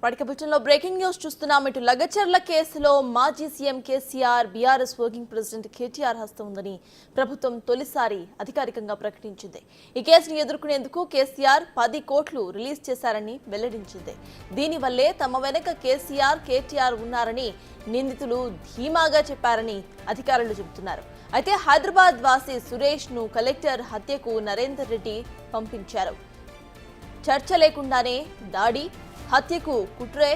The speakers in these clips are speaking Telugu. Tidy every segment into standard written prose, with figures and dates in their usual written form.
బులెటిన్లో బ్రేకింగ్ న్యూస్ చూస్తున్నాం. ఇటు లగచర్ల కేసులో మాజీ CM KCR BRS working president KTR హస్తం ఉందని ప్రభుత్వం తొలిసారి అధికారికంగా ప్రకటించింది. ఈ కేసును ఎదుర్కొనేందుకు కేసీఆర్ 10 కోట్లు రిలీజ్ చేశారని వెల్లడించింది. దీనివల్లే తమ వెనక కేటీఆర్ ఉన్నారని నిందితులు ధీమాగా చెప్పారని అధికారులు చెబుతున్నారు. అయితే హైదరాబాద్ వాసి సురేష్ ను కలెక్టర్ హత్యకు నరేందర్ రెడ్డి పంపించారు. చర్చ లేకుండానే దాడి, హత్యకు కుట్రే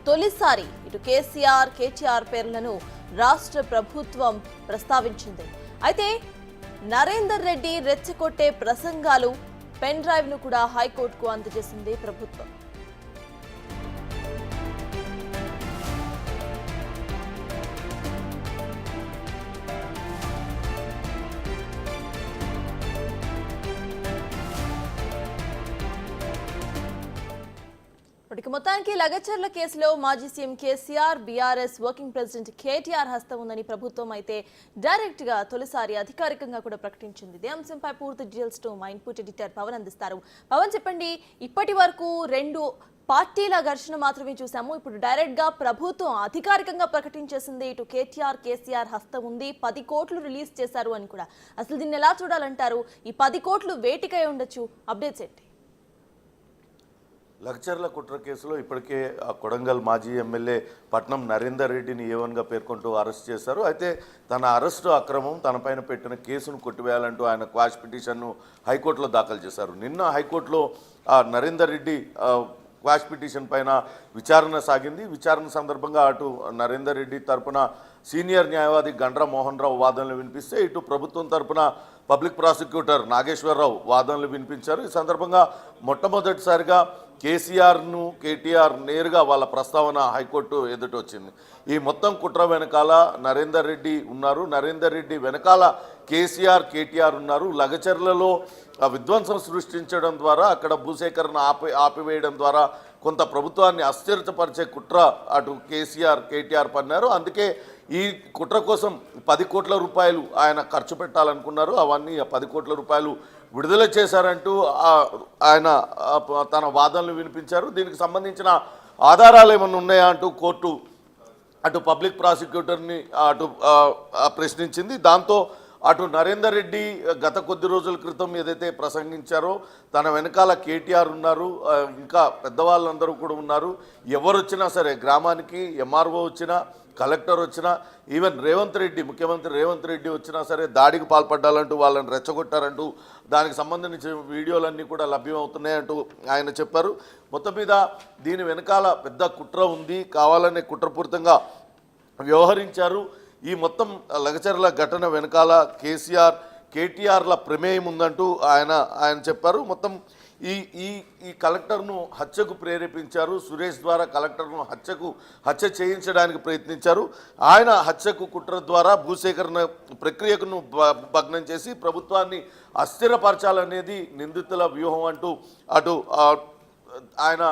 తొలిసారి ఇటు కేటీఆర్ పేర్లను రాష్ట్ర ప్రభుత్వం ప్రస్తావించింది. అయితే నరేందర్ రెడ్డి రెచ్చగొట్టే ప్రసంగాలు పెన్ డ్రైవ్ ను కూడా హైకోర్టుకు అందజేసింది ప్రభుత్వం. మొత్తానికి లగచర్ల కేసులో మాజీ CM KCR BRS working president KTR హస్తం ఉందని ప్రభుత్వం అయితే డైరెక్ట్ గా తొలిసారి అధికారికంగా కూడా ప్రకటించింది. ఇదే అంశంపై పూర్తి డీటెయిల్స్ తో మా ఇన్పుట్ ఎడిటర్ పవన్ అందిస్తారు. పవన్, చెప్పండి, ఇప్పటి వరకు 2 పార్టీల ఘర్షణ మాత్రమే చూసాము. ఇప్పుడు డైరెక్ట్ గా ప్రభుత్వం అధికారికంగా ప్రకటించేసింది ఇటు కేటీఆర్ హస్తం ఉంది, 10 కోట్లు రిలీజ్ చేశారు అని కూడా. అసలు దీన్ని ఎలా చూడాలంటారు? ఈ 10 కోట్లు వేటికై ఉండొచ్చు? అప్డేట్స్ ఏంటి? లగచర్ల కుట్ర కేసులో ఇప్పటికే కొడంగల్ మాజీ ఎమ్మెల్యే పట్నం నరేందర్ రెడ్డిని ఏవన్గా పేర్కొంటూ అరెస్ట్ చేశారు. అయితే తన అరెస్టు అక్రమం, తనపైన పెట్టిన కేసును కొట్టివేయాలంటూ ఆయన క్వాష్ పిటిషన్ను హైకోర్టులో దాఖలు చేశారు. నిన్న హైకోర్టులో నరేందర్ రెడ్డి క్వాష్ పిటిషన్ పైన విచారణ సాగింది. విచారణ సందర్భంగా అటు నరేందర్ రెడ్డి తరపున సీనియర్ న్యాయవాది గండ్ర మోహన్ రావు వాదనలు వినిపిస్తే, ఇటు ప్రభుత్వం తరపున పబ్లిక్ ప్రాసిక్యూటర్ నాగేశ్వరరావు వాదనలు వినిపించారు. ఈ సందర్భంగా మొట్టమొదటిసారిగా కేటీఆర్ నేరుగా వాళ్ళ ప్రస్తావన హైకోర్టు ఎదుట వచ్చింది. ఈ మొత్తం కుట్ర వెనకాల నరేందర్ రెడ్డి ఉన్నారు, నరేందర్ రెడ్డి వెనకాల కేటీఆర్ ఉన్నారు. లగచర్లలో విధ్వంసం సృష్టించడం ద్వారా, అక్కడ భూసేకరణ ఆపివేయడం ద్వారా కొంత ప్రభుత్వాన్ని అస్థిరపరిచే కుట్ర అటు కేటీఆర్ పన్నారు. అందుకే ఈ కుట్ర కోసం 10 కోట్ల రూపాయలు ఆయన ఖర్చు పెట్టాలనుకున్నారు. అవన్నీ 10 కోట్ల రూపాయలు విడుదల చేశారంటూ ఆయన తన వాదనలు వినిపించారు. దీనికి సంబంధించిన ఆధారాలు ఏమైనా ఉన్నాయా అంటూ కోర్టు అటు పబ్లిక్ ప్రాసిక్యూటర్ని అటు ప్రశ్నించింది. దాంతో అటు నరేందర్ రెడ్డి గత కొద్ది రోజుల క్రితం ఏదైతే ప్రసంగించారో తన వెనకాల కేటీఆర్ ఉన్నారు, ఇంకా పెద్దవాళ్ళందరూ కూడా ఉన్నారు, ఎవరు వచ్చినా సరే గ్రామానికి ఎంఆర్ఓ వచ్చినా, కలెక్టర్ వచ్చినా, ఈవెన్ ముఖ్యమంత్రి రేవంత్ రెడ్డి వచ్చినా సరే దాడికి పాల్పడ్డాలంటూ వాళ్ళని రెచ్చగొట్టారంటూ దానికి సంబంధించిన వీడియోలన్నీ కూడా లభ్యమవుతున్నాయంటూ ఆయన చెప్పారు. మొత్తం మీద దీని వెనకాల పెద్ద కుట్ర ఉంది, కావాలనే కుట్రపూరితంగా వ్యవహరించారు. ఈ మొత్తం లగచర్ల ఘటన వెనకాల కేటీఆర్ల ప్రమేయం ఉందంటూ ఆయన చెప్పారు. మొత్తం ఈ కలెక్టర్ను హత్యకు ప్రేరేపించారు. సురేష్ ద్వారా కలెక్టర్ను హత్య చేయించడానికి ప్రయత్నించారు. ఆయన హత్యకు కుట్ర ద్వారా భూసేకరణ ప్రక్రియను భగ్నం చేసి ప్రభుత్వాన్ని అస్థిరపరచాలనేది నిందితుల వ్యూహం అంటూ అటు ఆయన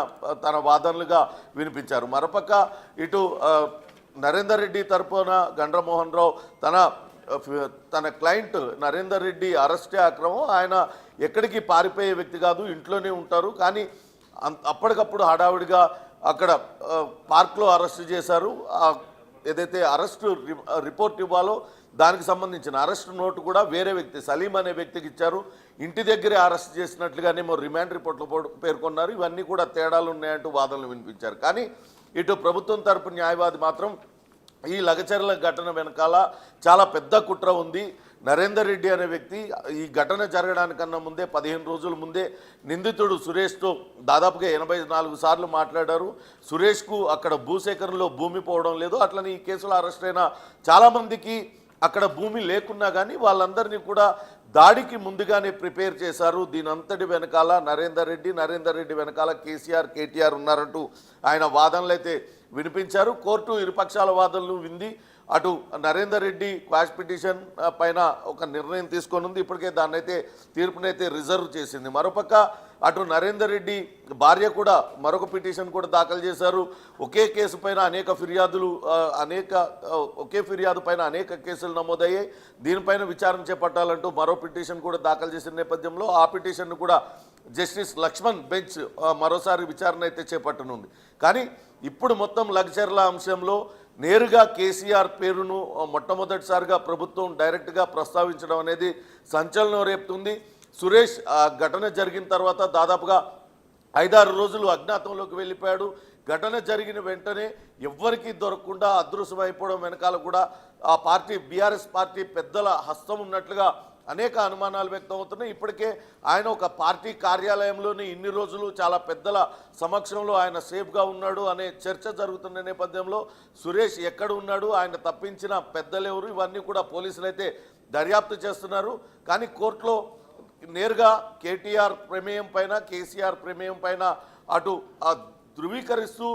తన వాదనలుగా వినిపించారు. మరోపక్క ఇటు నరేందర్ రెడ్డి తరపున గండ్ర మోహన్ రావు తన క్లయింట్ నరేందర్ రెడ్డి అరెస్టే అక్రమం, ఆయన ఎక్కడికి పారిపోయే వ్యక్తి కాదు, ఇంట్లోనే ఉంటారు, కానీ అప్పటికప్పుడు హడావిడిగా అక్కడ పార్క్లో అరెస్ట్ చేశారు. ఏదైతే అరెస్టు రిపోర్ట్ ఇవ్వాలో దానికి సంబంధించిన అరెస్ట్ నోటు కూడా వేరే వ్యక్తి సలీం అనే వ్యక్తికి ఇచ్చారు. ఇంటి దగ్గరే అరెస్ట్ చేసినట్లుగానేమో రిమాండ్ రిపోర్ట్లో పేర్కొన్నారు. ఇవన్నీ కూడా తేడాలు ఉన్నాయంటూ వాదనలు వినిపించారు. కానీ ఇటు ప్రభుత్వం తరపు న్యాయవాది మాత్రం ఈ లగచర్ల ఘటన వెనకాల చాలా పెద్ద కుట్ర ఉంది. నరేందర్ రెడ్డి అనే వ్యక్తి ఈ ఘటన జరగడానికన్నా ముందే 15 రోజుల ముందే నిందితుడు సురేష్తో దాదాపుగా 84 సార్లు మాట్లాడారు. సురేష్కు అక్కడ భూసేకరణలో భూమి పోవడం లేదు. అట్లనే ఈ కేసులో అరెస్ట్ అయిన చాలామందికి అక్కడ భూమి లేకున్నా కానీ వాళ్ళందరినీ కూడా దాడికి ముందుగానే ప్రిపేర్ చేశారు. దీనంతటి వెనకాల నరేందర్ రెడ్డి వెనకాల కేటీఆర్ ఉన్నారంటూ ఆయన వాదనలు అయితే వినిపించారు. కోర్టు ఇరుపక్షాల వాదనలు వింది. అటు నరేందర్ రెడ్డి క్వాష్ పిటిషన్ పైన ఒక నిర్ణయం తీసుకొని ఉంది. ఇప్పటికే దాన్నైతే తీర్పునైతే రిజర్వ్ చేసింది. మరోపక్క అటు నరేందర్ రెడ్డి భార్య కూడా మరొక పిటిషన్ కూడా దాఖలు చేశారు. ఒకే కేసు పైన ఒకే ఫిర్యాదు పైన అనేక కేసులు నమోదయ్యాయి. దీనిపైన విచారణ చేపట్టాలంటూ మరో పిటిషన్ కూడా దాఖలు చేసిన నేపథ్యంలో ఆ పిటిషన్ను కూడా జస్టిస్ లక్ష్మణ్ బెంచ్ మరోసారి విచారణ అయితే చేపట్టనుంది. కానీ ఇప్పుడు మొత్తం లగ్జర్ల అంశంలో నేరుగా కేసీఆర్ పేరును మొట్టమొదటిసారిగా ప్రభుత్వం డైరెక్ట్గా ప్రస్తావించడం అనేది సంచలనం రేపుతుంది. సురేష్ ఘటన జరిగిన తర్వాత దాదాపుగా 5-6 రోజులు అజ్ఞాతంలోకి వెళ్ళిపోయాడు. ఘటన జరిగిన వెంటనే ఎవ్వరికీ దొరకకుండా అదృశ్యమైపోవడం వెనకాల కూడా ఆ పార్టీ బీఆర్ఎస్ పార్టీ పెద్దల హస్తం ఉన్నట్లుగా అనేక అనుమానాలు వ్యక్తం అవుతున్నాయి. ఇప్పటికే ఆయన ఒక పార్టీ కార్యాలయంలోని ఇన్ని రోజులు చాలా పెద్దల సమక్షంలో ఆయన సేఫ్గా ఉన్నాడు అనే చర్చ జరుగుతున్న నేపథ్యంలో సురేష్ ఎక్కడ ఉన్నాడు, ఆయన తప్పించిన పెద్దలెవరు, ఇవన్నీ కూడా పోలీసులు అయితే దర్యాప్తు చేస్తున్నారు. కానీ కోర్టులో నేరుగా కేటీఆర్ ప్రమేయం పైన కేసీఆర్ ప్రమేయం పైన అటు ధృవీకరిస్తూ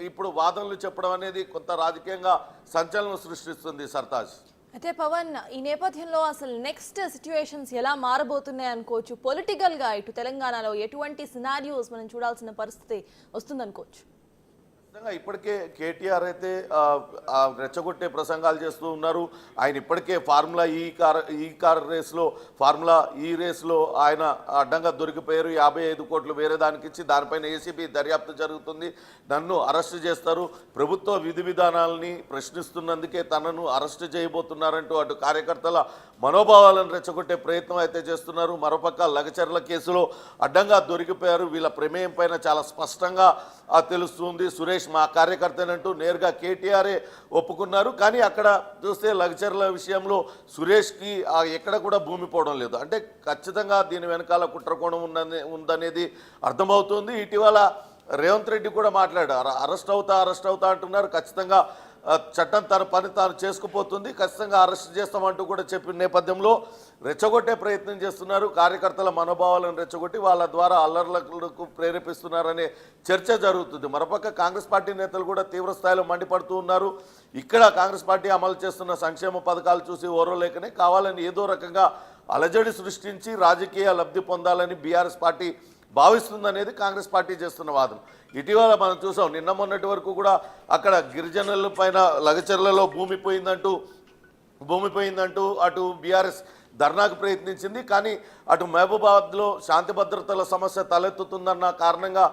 ఇప్పుడు వాదనలు చెప్పడం అనేది కొంత రాజకీయంగా సంచలనం సృష్టిస్తుంది సర్తాజ్. అయితే పవన్, ఈ నేపథ్యంలో అసలు నెక్స్ట్ సిచ్యువేషన్స్ ఎలా మారబోతున్నాయి అనుకోవచ్చు? పొలిటికల్గా ఇటు తెలంగాణలో ఎటువంటి సినారియోస్ మనం చూడాల్సిన పరిస్థితి వస్తుందనుకోవచ్చు? ఇప్పటికే కేటీఆర్ అయితే రెచ్చగొట్టే ప్రసంగాలు చేస్తూ ఉన్నారు. ఆయన ఇప్పటికే ఫార్ములా ఈ కార్ రేస్లో ఫార్ములా ఈ రేస్లో ఆయన అడ్డంగా దొరికిపోయారు. 55 కోట్లు వేరే దానికి ఇచ్చి దానిపైన ఏసీబీ దర్యాప్తు జరుగుతుంది, నన్ను అరెస్టు చేస్తారు, ప్రభుత్వ విధి విధానాలని ప్రశ్నిస్తున్నందుకే తనను అరెస్టు చేయబోతున్నారంటూ అటు కార్యకర్తల మనోభావాలను రెచ్చగొట్టే ప్రయత్నం అయితే చేస్తున్నారు. మరోపక్క లగచర్ల కేసులో అడ్డంగా దొరికిపోయారు. వీళ్ళ ప్రమేయం పైన చాలా స్పష్టంగా తెలుస్తుంది. సురేష్ మా కార్యకర్తనంటూ నేరుగా కేటీఆరే ఒప్పుకున్నారు. కానీ అక్కడ చూస్తే లగచర్ల విషయంలో సురేష్కి ఎక్కడ కూడా భూమి పోవడం లేదు. అంటే ఖచ్చితంగా దీని వెనకాల కుట్రకోణం ఉందనేది అర్థమవుతుంది. ఇటీవల రేవంత్ రెడ్డి కూడా మాట్లాడారు, అరెస్ట్ అవుతా అంటున్నారు. ఖచ్చితంగా చట్టం తన పని తాను చేసుకుపోతుంది, ఖచ్చితంగా అరెస్ట్ చేస్తామంటూ కూడా చెప్పిన నేపథ్యంలో రెచ్చగొట్టే ప్రయత్నం చేస్తున్నారు. కార్యకర్తల మనోభావాలను రెచ్చగొట్టి వాళ్ళ ద్వారా అల్లర్లకు ప్రేరేపిస్తున్నారనే చర్చ జరుగుతుంది. మరోపక్క కాంగ్రెస్ పార్టీ నేతలు కూడా తీవ్ర స్థాయిలో మండిపడుతూ ఉన్నారు. ఇక్కడ కాంగ్రెస్ పార్టీ అమలు చేస్తున్న సంక్షేమ పథకాలు చూసి ఓర్వలేకనే కావాలని ఏదో రకంగా అలజడి సృష్టించి రాజకీయ లబ్ధి పొందాలని బీఆర్ఎస్ పార్టీ భావిస్తుందనేది కాంగ్రెస్ పార్టీ చేస్తున్న వాదన. ఇటీవల మనం చూసాం, నిన్న మొన్నటి వరకు కూడా అక్కడ గిరిజనుల పైన లగచర్లలో భూమి పోయిందంటూ అటు బీఆర్ఎస్ ధర్నాకు ప్రయత్నించింది. కానీ అటు మహబూబాబాద్లో శాంతి భద్రతల సమస్య తలెత్తుతుందన్న కారణంగా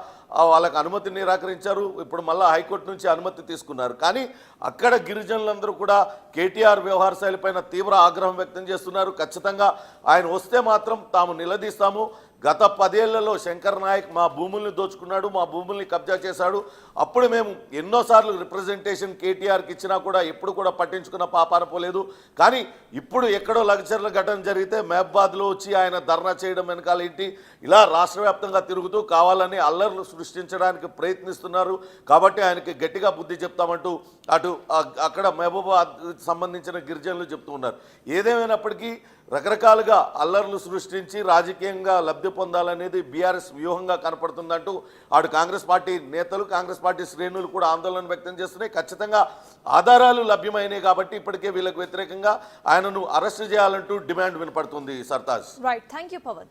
వాళ్ళకి అనుమతి నిరాకరించారు. ఇప్పుడు మళ్ళీ హైకోర్టు నుంచి అనుమతి తీసుకున్నారు. కానీ అక్కడ గిరిజనులందరూ కూడా కేటీఆర్ వ్యవహార శైలిపైన తీవ్ర ఆగ్రహం వ్యక్తం చేస్తున్నారు. ఖచ్చితంగా ఆయన వస్తే మాత్రం తాము నిలదీస్తాము, గత 10 ఏళ్లలో శంకర్ నాయక్ మా భూముల్ని దోచుకున్నాడు, మా భూముల్ని కబ్జా చేశాడు, అప్పుడు మేము ఎన్నోసార్లు రిప్రజెంటేషన్ కేటీఆర్కి ఇచ్చినా కూడా ఎప్పుడు కూడా పట్టించుకున్న పాపాన పోలేదు. కానీ ఇప్పుడు ఎక్కడో లగచర్ల ఘటన జరిగితే మహబాద్లో వచ్చి ఆయన ధర్నా చేయడం వెనకాల ఏంటి, ఇలా రాష్ట్ర వ్యాప్తంగా తిరుగుతూ కావాలని అల్లర్లు సృష్టించడానికి ప్రయత్నిస్తున్నారు. కాబట్టి ఆయనకి గట్టిగా బుద్ధి చెప్తామంటూ అటు అక్కడ మహబూబాబాద్ సంబంధించిన గిరిజనులు చెప్తూ ఉన్నారు. ఏదేమైనప్పటికీ రకరకాలుగా అల్లర్లు సృష్టించి రాజకీయంగా లబ్ధి పొందాలనేది బీఆర్ఎస్ వ్యూహంగా కనపడుతుందంటూ అటు కాంగ్రెస్ పార్టీ నేతలు కాంగ్రెస్ పార్టీ శ్రేణులు కూడా ఆందోళన వ్యక్తం చేస్తున్నాయి. ఖచ్చితంగా ఆధారాలు లభ్యమైనాయి కాబట్టి ఇప్పటికే వీళ్ళకు వ్యతిరేకంగా ఆయనను అరెస్ట్ చేయాలంటూ డిమాండ్ వినపడుతుంది. Sartaj. Right, thank you Pawan.